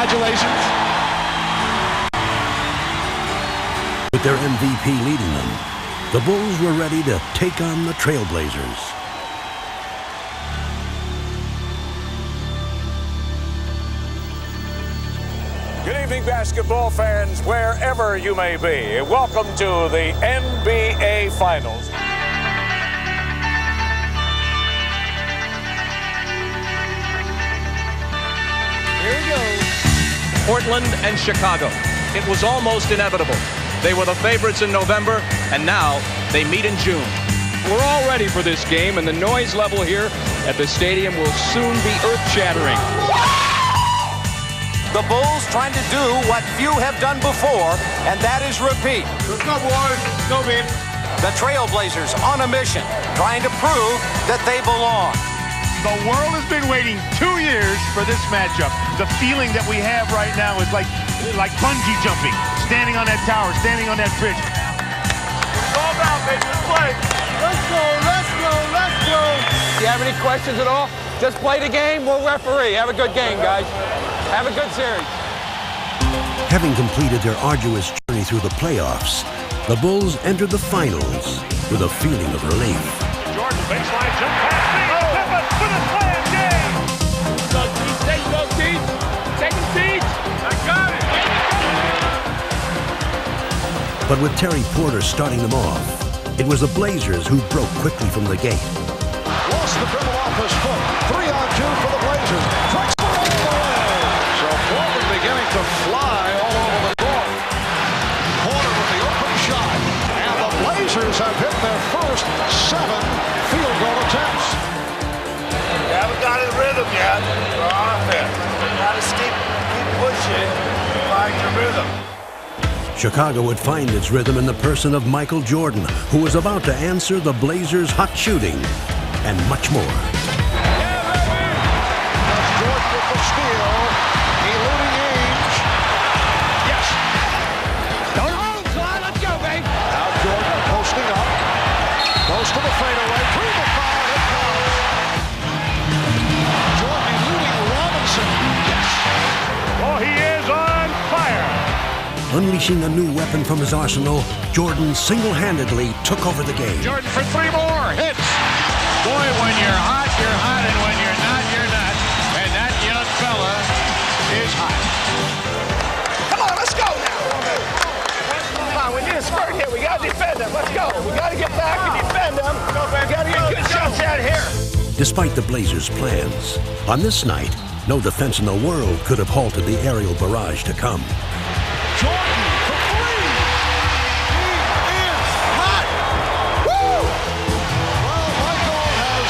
Congratulations. With their MVP leading them, the Bulls were ready to take on the Trailblazers. Good evening, basketball fans, wherever you may be. Welcome to the NBA Finals. Here we go. Portland and Chicago. It was almost inevitable. They were the favorites in November, and now they meet in June. We're all ready for this game, and the noise level here at the stadium will soon be earth-shattering. The Bulls trying to do what few have done before, and that is repeat. Let's go, boys. Go, man. The Trailblazers on a mission, trying to prove that they belong. The world has been waiting 2 years for this matchup. The feeling that we have right now is like bungee jumping, standing on that tower, standing on that bridge. It's all about, baby. Let's play. Let's go, let's go, let's go. Do you have any questions at all? Just play the game, we'll referee. Have a good game, guys. Have a good series. Having completed their arduous journey through the playoffs, the Bulls entered the finals with a feeling of relief. Jordan, baseline jump pass. For the slam game. Go, Teach. Take him, Teach. I got it. But with Terry Porter starting them off, it was the Blazers who broke quickly from the gate. Lost the dribble off his foot. 3-on-2 for the Blazers. Drexler all the way. So Porter beginning to fly all over the court. Porter with the open shot. And the Blazers have hit their first 7 field goal attempts. You haven't got his rhythm yet for offense. You gotta keep pushing to find your rhythm. Chicago would find its rhythm in the person of Michael Jordan, who was about to answer the Blazers' hot shooting and much more. That's Jordan with the steal. Eluding Ainge. Yes. Don't hold, Clyde. Let's go, babe. Now Jordan posting up. Goes to the fadeaway. Through the foul. It counts. Jordan eluding Robinson. Yes. Oh, he is on fire. Unleashing a new weapon from his arsenal, Jordan single-handedly took over the game. Jordan for 3 more hits. Boy, when you're hot, and when you're not, you're not. And that young fella is hot. Come on, let's go now. Come on, we need a spurt here. We gotta defend them. Let's go. We gotta get back and defend them. We gotta get good shots out here. Despite the Blazers' plans, on this night, no defense in the world could have halted the aerial barrage to come. Jordan for 3. He is hot. Woo! Well, Michael has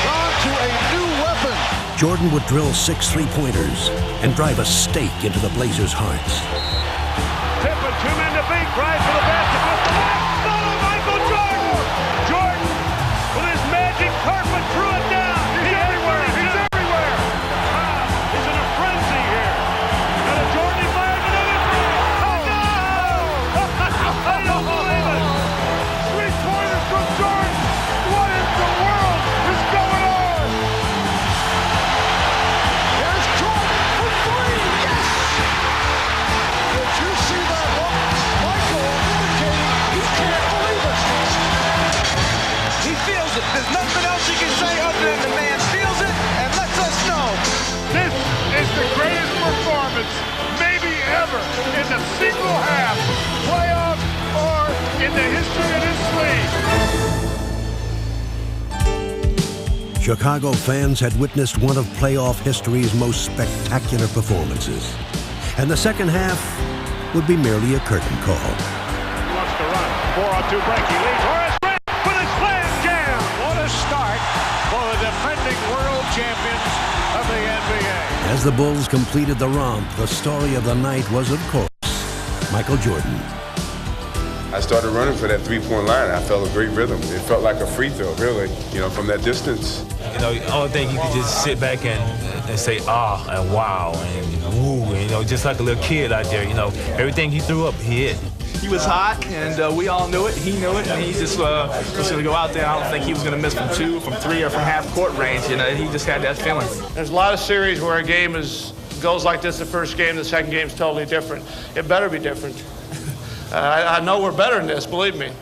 gone to a new weapon. Jordan would drill 6 three-pointers and drive a stake into the Blazers' hearts. Pippen, 2 men to beat. Drive for the basket. Follow Michael Jordan. Jordan with his magic carpet threw it down. He's everywhere. He's everywhere. He's in a frenzy here. And a Jordan fires another three. Oh, no! I don't believe it. 3-pointers from Jordan. What in the world is going on? Here's Jordan for 3. Yes! Did you see that look? Michael indicating he can't believe it. He feels it. There's nothing else he can say other than the man feels it and lets us know. This is the greatest performance, maybe ever, in the single half, playoffs, or in the history of this league. Chicago fans had witnessed one of playoff history's most spectacular performances. And the second half would be merely a curtain call. He wants to run. 4-on-2 break. He leads Horace Grant for the slam jam. What a start for the defending world champions of the NBA. As the Bulls completed the romp, the story of the night was, of course, Michael Jordan. I started running for that 3-point line. I felt a great rhythm. It felt like a free throw, really, from that distance. The only thing you could just sit back and say, ah, and wow, and woo, and, just like a little kid out there, everything he threw up, he hit. He was hot, and we all knew it. He knew it, and he just was going to go out there. I don't think he was going to miss from 2, from 3, or from half-court range. He just had that feeling. There's a lot of series where a game is it goes like this the first game, the second game's totally different. It better be different. I know we're better than this, believe me.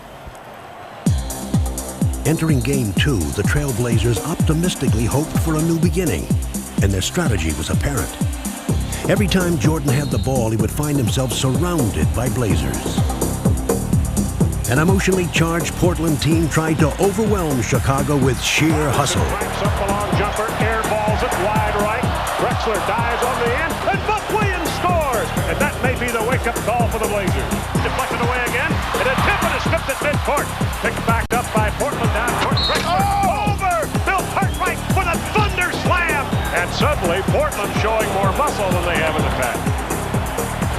Entering Game 2, the Trailblazers optimistically hoped for a new beginning, and their strategy was apparent. Every time Jordan had the ball, he would find himself surrounded by Blazers. An emotionally charged Portland team tried to overwhelm Chicago with sheer hustle. Ranks up the long jumper, air balls it wide right. Drexler dives on the end, and Buck Williams scores. And that may be the wake-up call for the Blazers. Deflected away again, and a tip and a stripped at midcourt. Picked back up by Portland down court. Drexler over. Bill Cartwright with a thunder slam. And suddenly, Portland showing more muscle than they have in the past.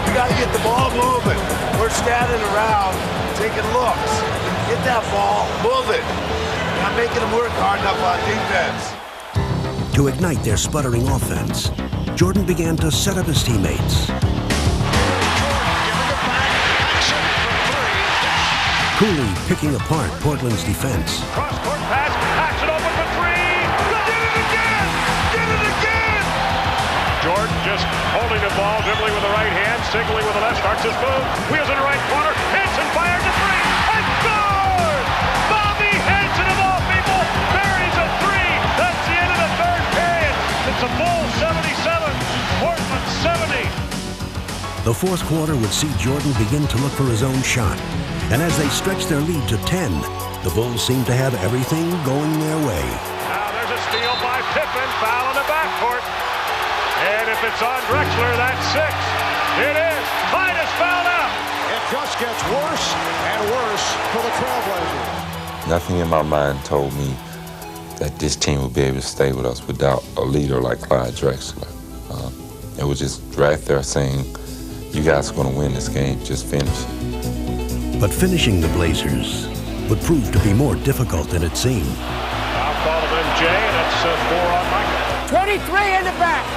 You got to get the ball moving. We're standing around, taking looks. Get that ball, move it. Not making them work hard enough on defense. To ignite their sputtering offense, Jordan began to set up his teammates. Cooley picking apart Portland's defense. Cross-court pass, backs it open for three. Get it again! Get it again! Jordan just holding the ball, dribbling with the right hand, signaling with the left, starts his move. Wheels in the right corner, Henson fires a three, and scores! Bobby Henson of all people buries a three. That's the end of the third period. It's a Bulls 77, Portland 70. The fourth quarter would see Jordan begin to look for his own shot. And as they stretched their lead to 10, the Bulls seemed to have everything going their way. Now there's a steal by Pippen, foul in the backcourt. And if it's on Drexler, that's 6. It is. Titus fouled out. It just gets worse and worse for the Trailblazers. Nothing in my mind told me that this team would be able to stay with us without a leader like Clyde Drexler. It was just right there saying, you guys are going to win this game, just finish it. But finishing the Blazers would prove to be more difficult than it seemed. I'll call him MJ, and it's 4 on Michael. 23 in the back.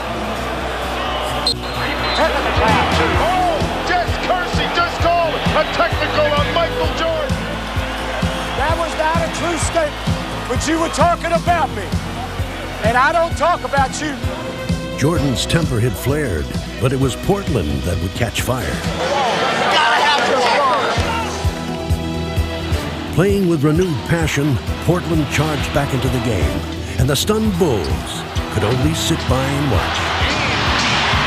Oh, just Kersey just called a technical on Michael Jordan. That was not a true statement, but you were talking about me, and I don't talk about you. Jordan's temper had flared, but it was Portland that would catch fire. Gotta have this ball. Playing with renewed passion, Portland charged back into the game, and the stunned Bulls could only sit by and watch.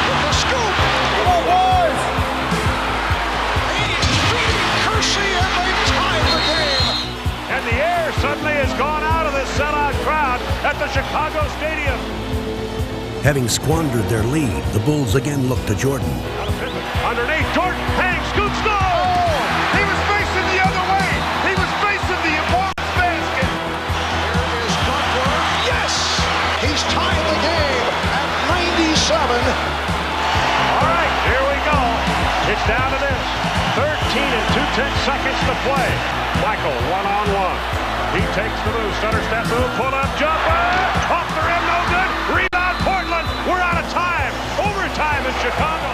With the scoop. Come on, boys. He's beating Kersey, and they tied the game. And the air suddenly has gone out of this sellout crowd at the Chicago Stadium. Having squandered their lead, the Bulls again looked to Jordan. Underneath, Jordan hangs, scoops, no! He was facing the other way. He was facing the opponent's basket. Here is Duckworth. Yes! He's tied the game at 97. All right, here we go. It's down to this. 13 and 2/10 seconds to play. Michael, one-on-one. He takes the move, stutter step move, pull-up jumper. Off the rim, no good. Rebound, Portland. We're out of time. Overtime in Chicago.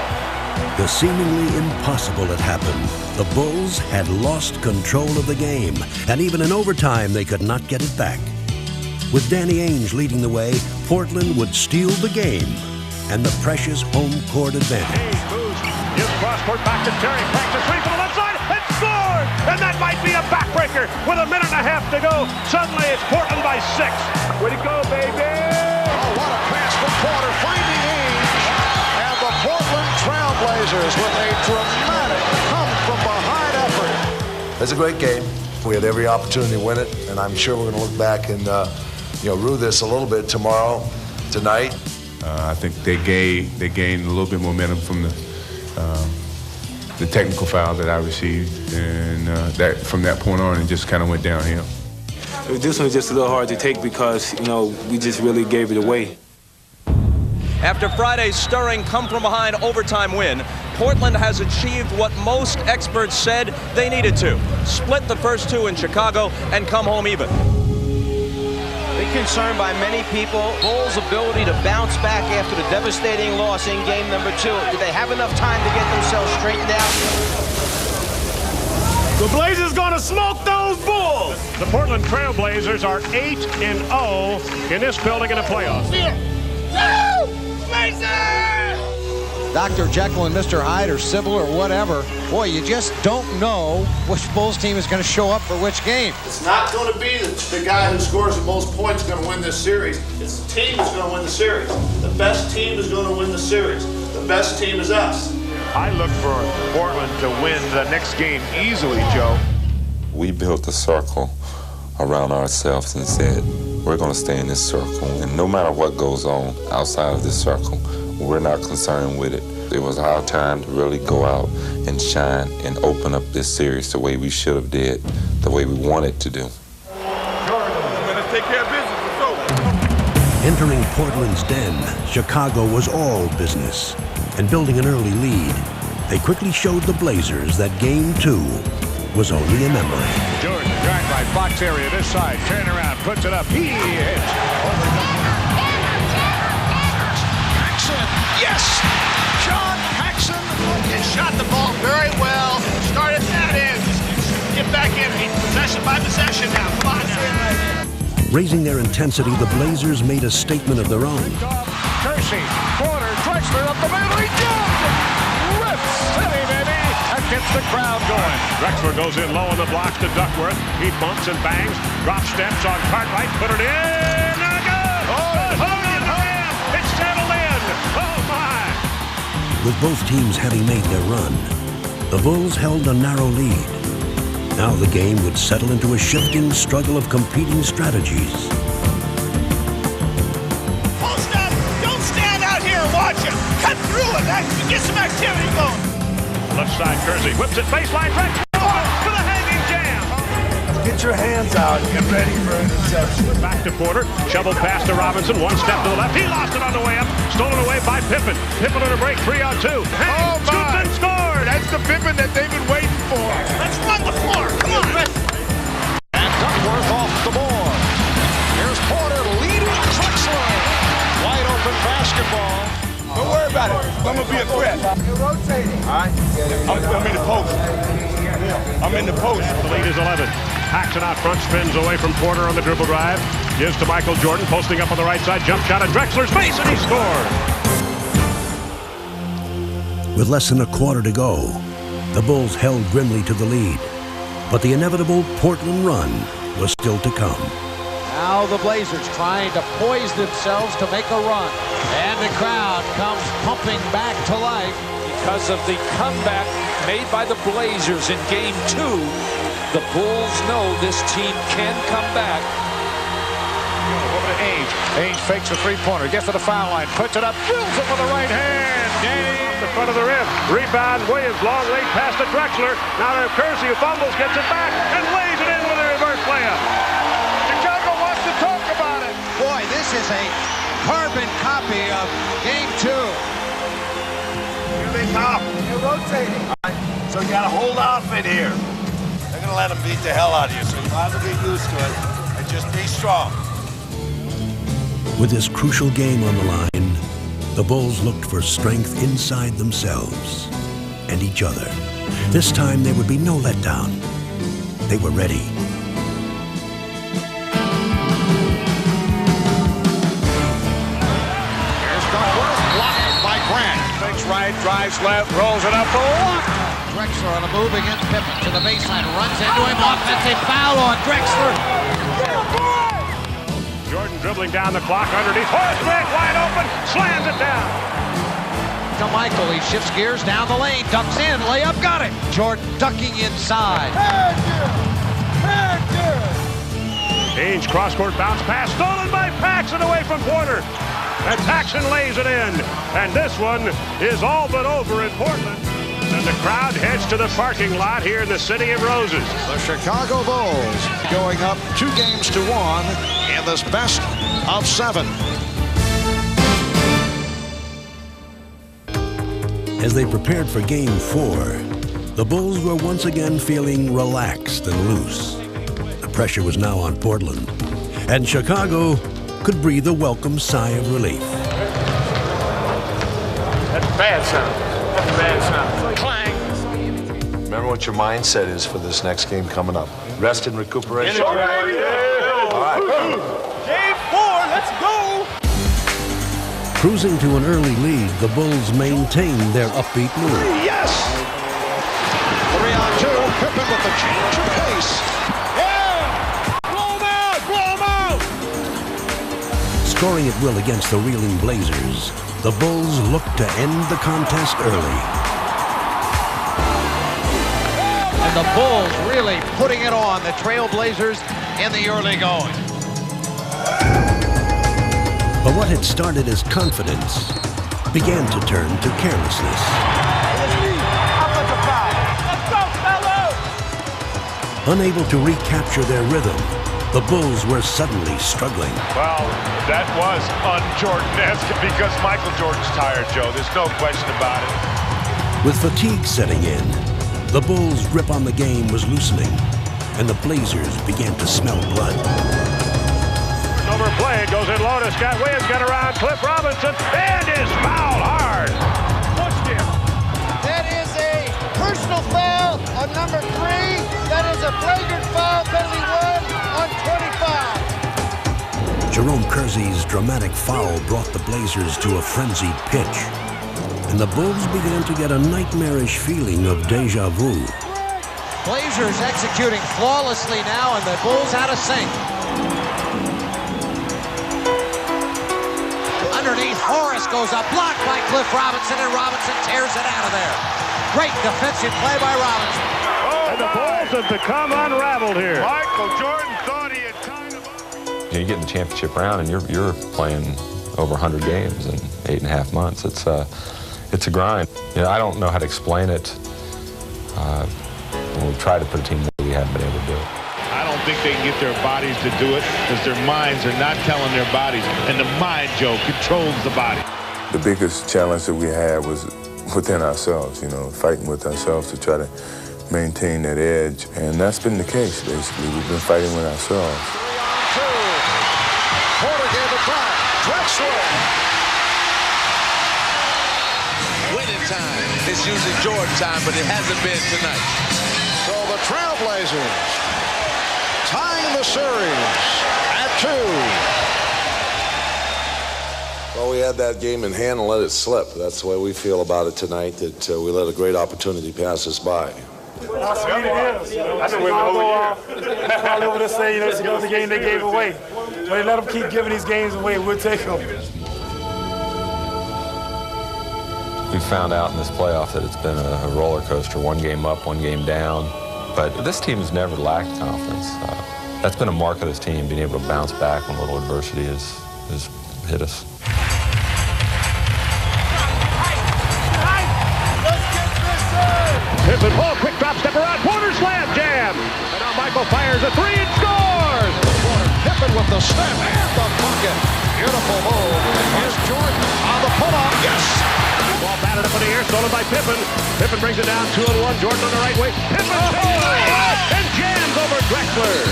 The seemingly impossible had happened. The Bulls had lost control of the game, and even in overtime, they could not get it back. With Danny Ainge leading the way, Portland would steal the game and the precious home court advantage. Ainge moves, gives cross-court back to Terry. Cracks a three from the left side and scored! And that might be a backbreaker with a minute and a half to go. Suddenly, it's Portland by 6. Way to go, baby! Oh, what a pass from Porter, finding Ainge. And the Portland Trailblazers with a dramatic come-from-behind effort. It's a great game. We had every opportunity to win it, and I'm sure we're going to look back and rue this a little bit tonight. I think they gained a little bit momentum from the technical foul that I received, and that from that point on, it just kind of went downhill. This one was just a little hard to take because, we just really gave it away. After Friday's stirring come-from-behind overtime win, Portland has achieved what most experts said they needed to. Split the first 2 in Chicago and come home even. Big concern by many people, Bulls' ability to bounce back after the devastating loss in game number 2. Did they have enough time to get themselves straightened out? The Blazers gonna smoke those Bulls! The Portland Trailblazers are 8-0 in this building in the playoffs. Blazers! Dr. Jekyll and Mr. Hyde or Sybil or whatever, boy, you just don't know which Bulls team is going to show up for which game. It's not going to be the guy who scores the most points going to win this series. It's the team that's going to win the series. The best team is going to win the series. The best team is us. I look for Portland to win the next game easily, Joe. We built a circle around ourselves and said, we're going to stay in this circle. And no matter what goes on outside of this circle, we're not concerned with it. It was our time to really go out and shine and open up this series the way we should have did, the way we wanted to do. Let's take care of business. Let's go. Entering Portland's den, Chicago was all business. And building an early lead, they quickly showed the Blazers that Game 2 was only a memory. Jordan, drive right, box area, this side, turn around, puts it up, he hits. Yes! John Paxson has shot the ball very well. Started that in. Just get back in. Possession by possession now. Come on now. Raising their intensity, the Blazers made a statement of their own. Kersey, corner, Drexler up the middle, he jumps! Rips City, baby! That gets the crowd going. Drexler goes in low on the blocks to Duckworth. He bumps and bangs, drop steps on Cartwright, put it in, and a good! It's settled in! Oh, my! With both teams having made their run, the Bulls held a narrow lead. Now the game would settle into a shifting struggle of competing strategies. Post up! Don't stand out here and watch him! Cut through it! Get some activity going! Left side, Kersey whips it baseline, Drexler for the hanging jam! Get your hands out and get ready for an interception. Back to Porter, shovel pass to Robinson, one step to the left. He lost it on the way up, stolen away by Pippen. Pippen on a break, 3-on-2. Scooped and scored! That's the Pippen that they've been waiting for. Let's run the floor, come on! And Duckworth off the board. Here's Porter leading Drexler. Wide open basketball. Don't worry about it. I'm going to be a threat. You're rotating. All right. I'm in the post. I'm in the post. The lead is 11. Paxson out front, spins away from Porter on the dribble drive. Gives to Michael Jordan, posting up on the right side. Jump shot at Drexler's face, and he scored. With less than a quarter to go, the Bulls held grimly to the lead. But the inevitable Portland run was still to come. Now the Blazers trying to poise themselves to make a run. And the crowd comes pumping back to life. Because of the comeback made by the Blazers in Game 2, the Bulls know this team can come back. Over to Ainge. Ainge fakes a three-pointer, gets to the foul line, puts it up, drills it with the right hand. Off the front of the rim. Rebound, Williams, long late pass to Drexler. Now to Kersey, who fumbles, gets it back, and lays it in with a reverse layup. Chicago wants to talk about it. Boy, this is a carbon copy of Game 2. Here they come. You're rotating. So you got to hold off in here. They're going to let them beat the hell out of you, so you have to get used to it and just be strong. With this crucial game on the line, the Bulls looked for strength inside themselves and each other. This time there would be no letdown. They were ready. Here's Duckworth, blocked by Grant. Fakes right, drives left, rolls it up for one. Drexler on the move against Pippen to the baseline, runs into him, offensive foul on Drexler. Jordan dribbling down the clock underneath. Horace Grant wide open, slams it down. To Michael, he shifts gears down the lane, ducks in, layup, got it. Jordan ducking inside. Ainge cross-court bounce pass, stolen by Paxson away from Porter. And Paxson lays it in. And this one is all but over in Portland. And the crowd heads to the parking lot here in the City of Roses. The Chicago Bulls going up 2-1 in this best of 7. As they prepared for Game 4, the Bulls were once again feeling relaxed and loose. The pressure was now on Portland, and Chicago could breathe a welcome sigh of relief. That's bad sound. That's bad sound. Clang. Remember what your mindset is for this next game coming up. Rest and recuperation. All right. Game 4, let's go. Cruising to an early lead, the Bulls maintained their upbeat mood. Yes! 3 on 2. Pippen with the change of pace. Yeah! Blow him out! Blow him out! Scoring at will against the reeling Blazers, the Bulls looked to end the contest early. And the Bulls really putting it on the Trailblazers in the early going. But what had started as confidence began to turn to carelessness. Unable to recapture their rhythm, the Bulls were suddenly struggling. Well, that was un-Jordan-esque because Michael Jordan's tired, Joe. There's no question about it. With fatigue setting in, the Bulls' grip on the game was loosening, and the Blazers began to smell blood. Overplayed, goes in low to Scott Williams, got around Cliff Robinson, and is fouled hard. Pushed him. That is a personal foul on number 3. That is a flagrant foul, penalty 1 on 25. Jerome Kersey's dramatic foul brought the Blazers to a frenzied pitch, and the Bulls began to get a nightmarish feeling of deja vu. Blazers executing flawlessly now, and the Bulls out of sync. Underneath, Horace goes up, blocked by Cliff Robinson, and Robinson tears it out of there. Great defensive play by Robinson. And the Bulls have become unraveled here. Michael Jordan thought he had tied him up. You get in the championship round, and you're playing over 100 games in 8.5 months. It's a grind. You know, I don't know how to explain it. When we try to put a team where we haven't been able to do it. I don't think they can get their bodies to do it because their minds are not telling their bodies. And the mind, Joe, controls the body. The biggest challenge that we had was within ourselves, you know, fighting with ourselves to try to maintain that edge. And that's been the case, basically. We've been fighting with ourselves. 3 on 2. Porter gave it back. Drexler. Winning time. It's usually Jordan time, but it hasn't been tonight. So the Trailblazers tying the series at 2. Well, we had that game in hand and let it slip. That's the way we feel about it tonight, that we let a great opportunity pass us by. How sweet it is. I've been waiting the whole year. Probably over to say, it's another game they gave away. But they let them keep giving these games away. We'll take them. We found out in this playoff that it's been a roller coaster, 1 game up, 1 game down. But this team has never lacked confidence. That's been a mark of this team, being able to bounce back when a little adversity has hit us. Pippen, ball, quick drop, step around, Porter slam, jam. And now Michael fires a 3 and scores. Pippen with the step and the bucket. Beautiful move. And here's Jordan on the pull-up. Yes! Ball batted up in the air, stolen by Pippen. Pippen brings it down 2-1. Jordan on the right wing. Pippen and jams over Drexler.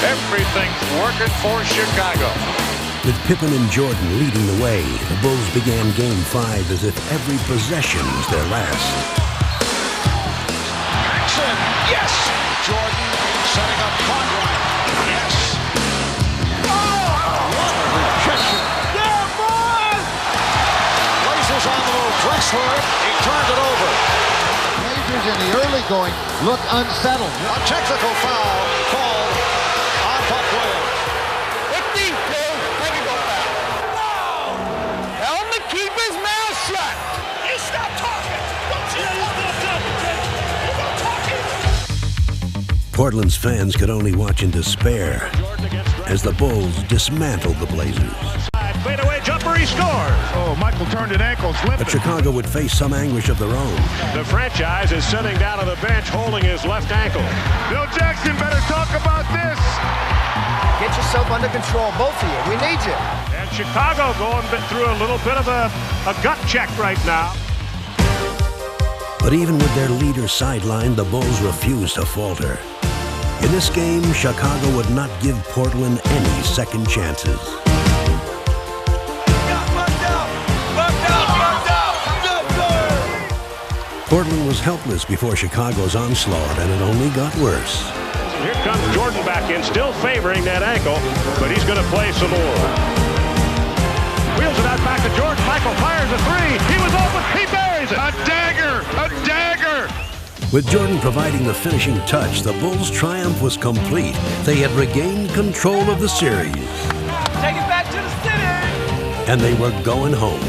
Everything's working for Chicago. With Pippen and Jordan leading the way, the Bulls began Game 5 as if every possession was their last. Jackson, yes! Jordan setting up Conrad. Yes! Oh, what a rejection! Yeah, boy! Blazers on the move. Drexler, he turned it over. Blazers in the early going look unsettled. A technical foul called on Buck Williams. Keep his mouth shut. You stop talking. Don't you stop talking. Portland's fans could only watch in despair as the Bulls dismantled the Blazers. Fadeaway jumper, he scores. Oh, Michael turned an ankle, slipped. But Chicago would face some anguish of their own. The franchise is sitting down on the bench holding his left ankle. Bill Jackson better talk about this. Get yourself under control, both of you. We need you. And Chicago going through a little bit of a gut check right now. But even with their leader sidelined, the Bulls refused to falter. In this game, Chicago would not give Portland any second chances. Portland was helpless before Chicago's onslaught, and it only got worse. Here comes Jordan back in, still favoring that ankle, but he's going to play some more. Wheels it out back to Jordan. Michael fires a three. He was open. He buries it. A dagger. A dagger. With Jordan providing the finishing touch, the Bulls' triumph was complete. They had regained control of the series. Take it back to the city. And they were going home.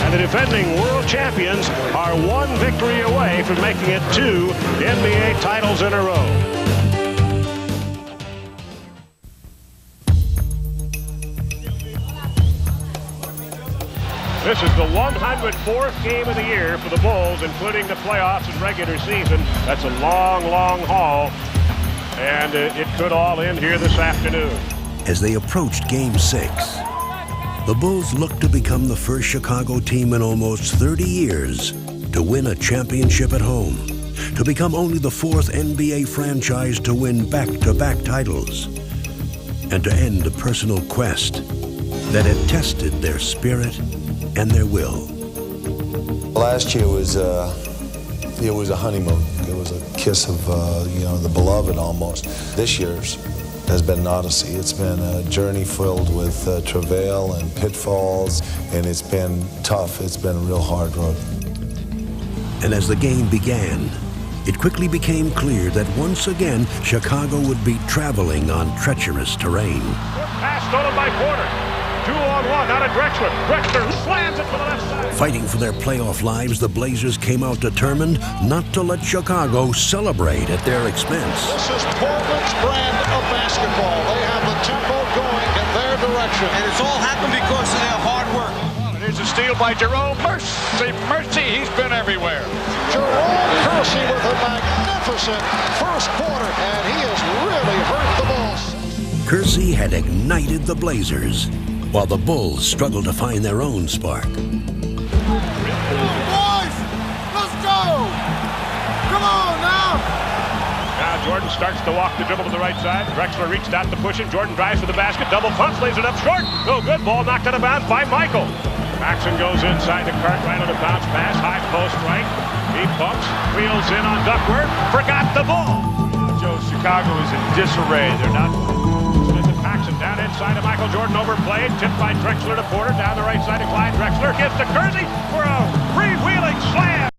And the defending world champions are one victory away from making it 2 NBA titles in a row. This is the 104th game of the year for the Bulls, including the playoffs and regular season. That's a long, long haul, and it could all end here this afternoon. As they approached Game 6, the Bulls looked to become the first Chicago team in almost 30 years to win a championship at home, to become only the 4th NBA franchise to win back-to-back titles, and to end a personal quest that had tested their spirit and their will. Last year was it was a honeymoon. It was a kiss of the beloved almost. This year's has been an odyssey. It's been a journey filled with travail and pitfalls, and it's been tough. It's been a real hard road. And as the game began, it quickly became clear that once again Chicago would be traveling on treacherous terrain. Pass stolen by Porter. 2-on-1 out of Drexler. Drexler slams it to the left side. Fighting for their playoff lives, the Blazers came out determined not to let Chicago celebrate at their expense. This is Portland's brand of basketball. They have the tempo going in their direction. And it's all happened because of their hard work. Here's a steal by Jerome. Mercy, he's been everywhere. Jerome Kersey with a magnificent first quarter, and he has really hurt the Bulls. Kersey had ignited the Blazers, while the Bulls struggled to find their own spark. Come on, boys! Let's go! Come on now! Now Jordan starts to walk the dribble to the right side. Drexler reached out to push him. Jordan drives to the basket. Double pumps, lays it up short. No good. Ball knocked out of bounds by Michael. Paxson goes inside the Cartwright on a bounce pass. High post right. He pumps. Wheels in on Duckworth. Forgot the ball. Joe, Chicago is in disarray. They're not... Paxson down inside of Michael Jordan, overplayed, tipped by Drexler to Porter, down the right side of Clyde Drexler, gives to Kersey for a freewheeling slam.